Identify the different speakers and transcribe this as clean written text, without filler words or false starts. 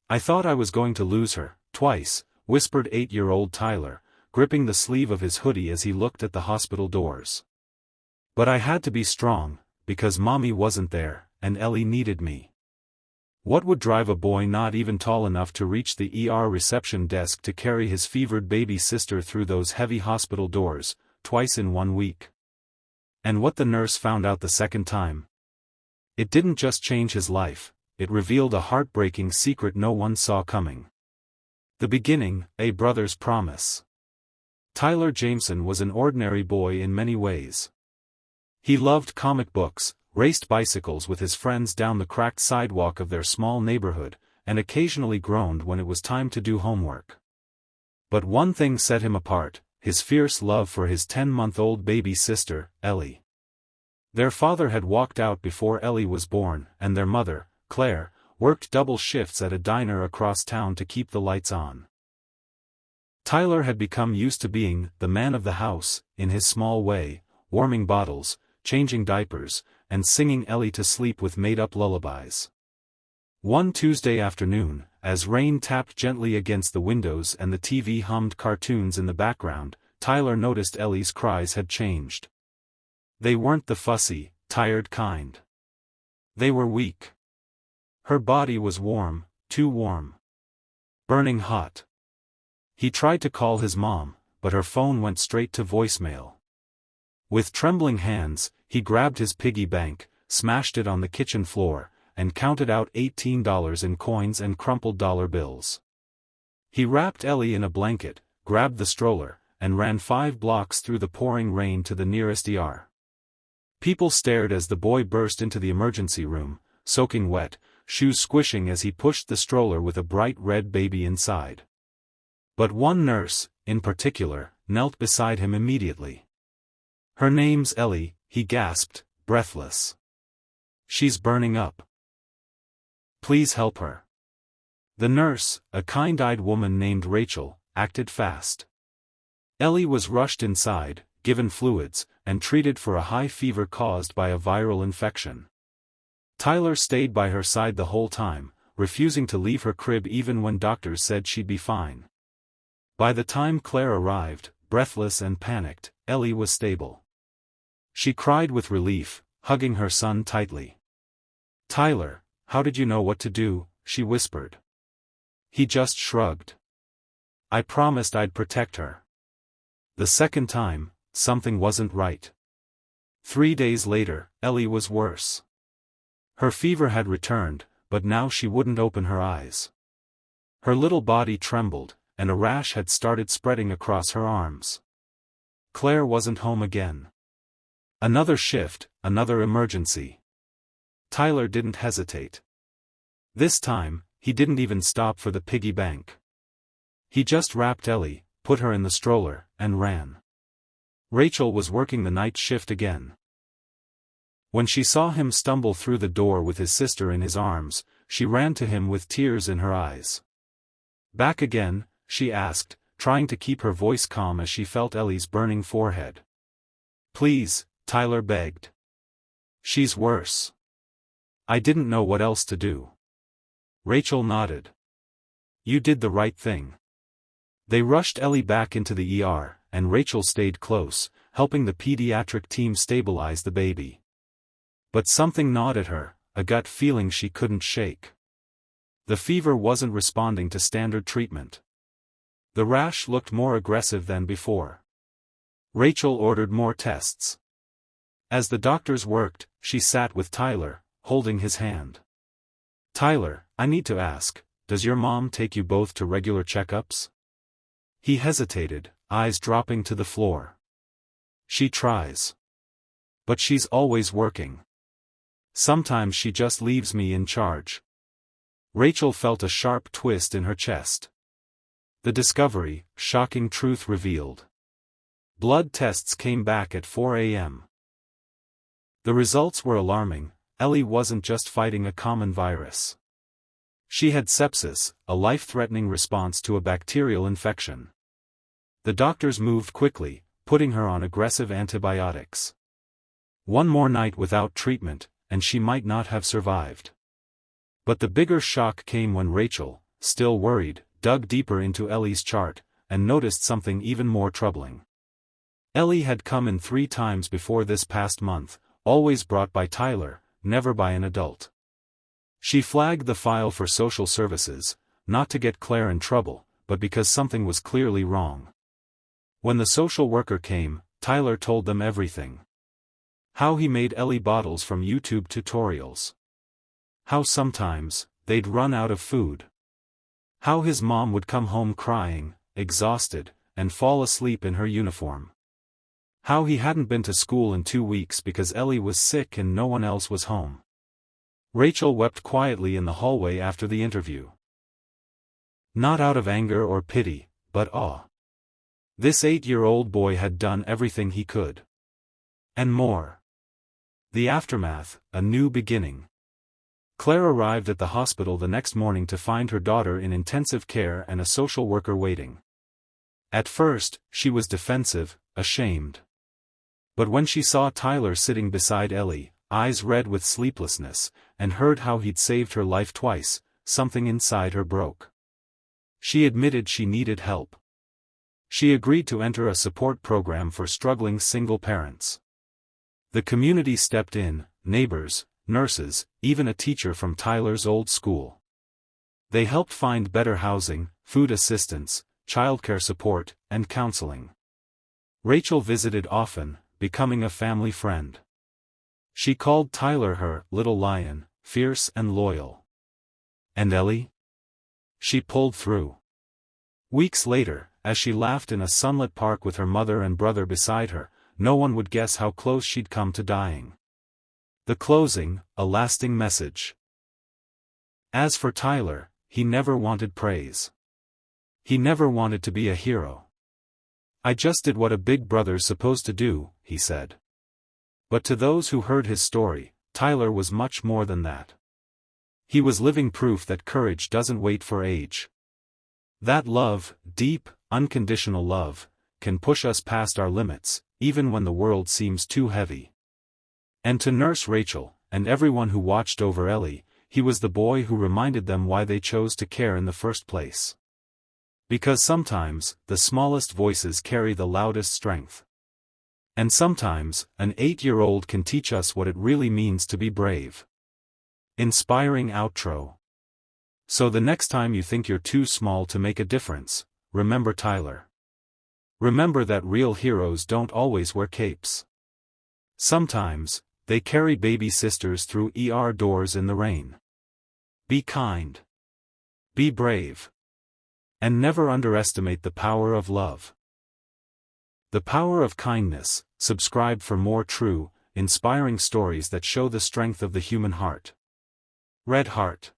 Speaker 1: I thought I was going to lose her, twice, whispered 8-year-old Tyler, gripping the sleeve of his hoodie as he looked at the hospital doors. But I had to be strong, because Mommy wasn't there, and Ellie needed me. What would drive a boy not even tall enough to reach the ER reception desk to carry his fevered baby sister through those heavy hospital doors, twice in 1 week? And what the nurse found out the second time? It didn't just change his life, it revealed a heartbreaking secret no one saw coming. The beginning, a brother's promise. Tyler Jameson was an ordinary boy in many ways. He loved comic books, raced bicycles with his friends down the cracked sidewalk of their small neighborhood, and occasionally groaned when it was time to do homework. But one thing set him apart, his fierce love for his 10-month-old baby sister, Ellie. Their father had walked out before Ellie was born, and their mother, Claire, worked double shifts at a diner across town to keep the lights on. Tyler had become used to being the man of the house, in his small way, warming bottles, changing diapers, and singing Ellie to sleep with made-up lullabies. One Tuesday afternoon, as rain tapped gently against the windows and the TV hummed cartoons in the background, Tyler noticed Ellie's cries had changed. They weren't the fussy, tired kind. They were weak. Her body was warm, too warm. Burning hot. He tried to call his mom, but her phone went straight to voicemail. With trembling hands, he grabbed his piggy bank, smashed it on the kitchen floor, and counted out $18 in coins and crumpled dollar bills. He wrapped Ellie in a blanket, grabbed the stroller, and ran 5 blocks through the pouring rain to the nearest ER. People stared as the boy burst into the emergency room, soaking wet, shoes squishing as he pushed the stroller with a bright red baby inside. But one nurse, in particular, knelt beside him immediately. "Her name's Ellie," he gasped, breathless. "She's burning up. Please help her." The nurse, a kind-eyed woman named Rachel, acted fast. Ellie was rushed inside, given fluids, and treated for a high fever caused by a viral infection. Tyler stayed by her side the whole time, refusing to leave her crib even when doctors said she'd be fine. By the time Claire arrived, breathless and panicked, Ellie was stable. She cried with relief, hugging her son tightly. "Tyler, how did you know what to do?" she whispered. He just shrugged. "I promised I'd protect her." The second time, something wasn't right. 3 days later, Ellie was worse. Her fever had returned, but now she wouldn't open her eyes. Her little body trembled, and a rash had started spreading across her arms. Claire wasn't home again. Another shift, another emergency. Tyler didn't hesitate. This time, he didn't even stop for the piggy bank. He just wrapped Ellie, put her in the stroller, and ran. Rachel was working the night shift again. When she saw him stumble through the door with his sister in his arms, she ran to him with tears in her eyes. "Back again?" she asked, trying to keep her voice calm as she felt Ellie's burning forehead. "Please," Tyler begged. "She's worse." "I didn't know what else to do." Rachel nodded. "You did the right thing." They rushed Ellie back into the ER, and Rachel stayed close, helping the pediatric team stabilize the baby. But something gnawed at her, a gut feeling she couldn't shake. The fever wasn't responding to standard treatment. The rash looked more aggressive than before. Rachel ordered more tests. As the doctors worked, she sat with Tyler, holding his hand. "Tyler, I need to ask, does your mom take you both to regular checkups?" He hesitated, eyes dropping to the floor. "She tries. But she's always working. Sometimes she just leaves me in charge." Rachel felt a sharp twist in her chest. The discovery, shocking truth revealed. Blood tests came back at 4 a.m. The results were alarming. Ellie wasn't just fighting a common virus. She had sepsis, a life-threatening response to a bacterial infection. The doctors moved quickly, putting her on aggressive antibiotics. One more night without treatment, and she might not have survived. But the bigger shock came when Rachel, still worried, dug deeper into Ellie's chart, and noticed something even more troubling. Ellie had come in 3 times before this past month, always brought by Tyler, never by an adult. She flagged the file for social services, not to get Claire in trouble, but because something was clearly wrong. When the social worker came, Tyler told them everything. How he made Ellie bottles from YouTube tutorials. How sometimes, they'd run out of food. How his mom would come home crying, exhausted, and fall asleep in her uniform. How he hadn't been to school in 2 weeks because Ellie was sick and no one else was home. Rachel wept quietly in the hallway after the interview. Not out of anger or pity, but awe. This 8-year-old boy had done everything he could. And more. The aftermath, a new beginning. Claire arrived at the hospital the next morning to find her daughter in intensive care and a social worker waiting. At first, she was defensive, ashamed. But when she saw Tyler sitting beside Ellie, eyes red with sleeplessness, and heard how he'd saved her life twice, something inside her broke. She admitted she needed help. She agreed to enter a support program for struggling single parents. The community stepped in, neighbors, nurses, even a teacher from Tyler's old school. They helped find better housing, food assistance, childcare support, and counseling. Rachel visited often, becoming a family friend. She called Tyler her little lion, fierce and loyal. And Ellie? She pulled through. Weeks later, as she laughed in a sunlit park with her mother and brother beside her, no one would guess how close she'd come to dying. The closing, a lasting message. As for Tyler, he never wanted praise. He never wanted to be a hero. "I just did what a big brother's supposed to do," he said. But to those who heard his story, Tyler was much more than that. He was living proof that courage doesn't wait for age. That love, deep, unconditional love, can push us past our limits, even when the world seems too heavy. And to Nurse Rachel, and everyone who watched over Ellie, he was the boy who reminded them why they chose to care in the first place. Because sometimes, the smallest voices carry the loudest strength. And sometimes, an 8-year-old can teach us what it really means to be brave. Inspiring outro. So the next time you think you're too small to make a difference, remember Tyler. Remember that real heroes don't always wear capes. Sometimes, they carry baby sisters through ER doors in the rain. Be kind. Be brave. And never underestimate the power of love. The power of kindness. Subscribe for more true, inspiring stories that show the strength of the human heart. Red Heart.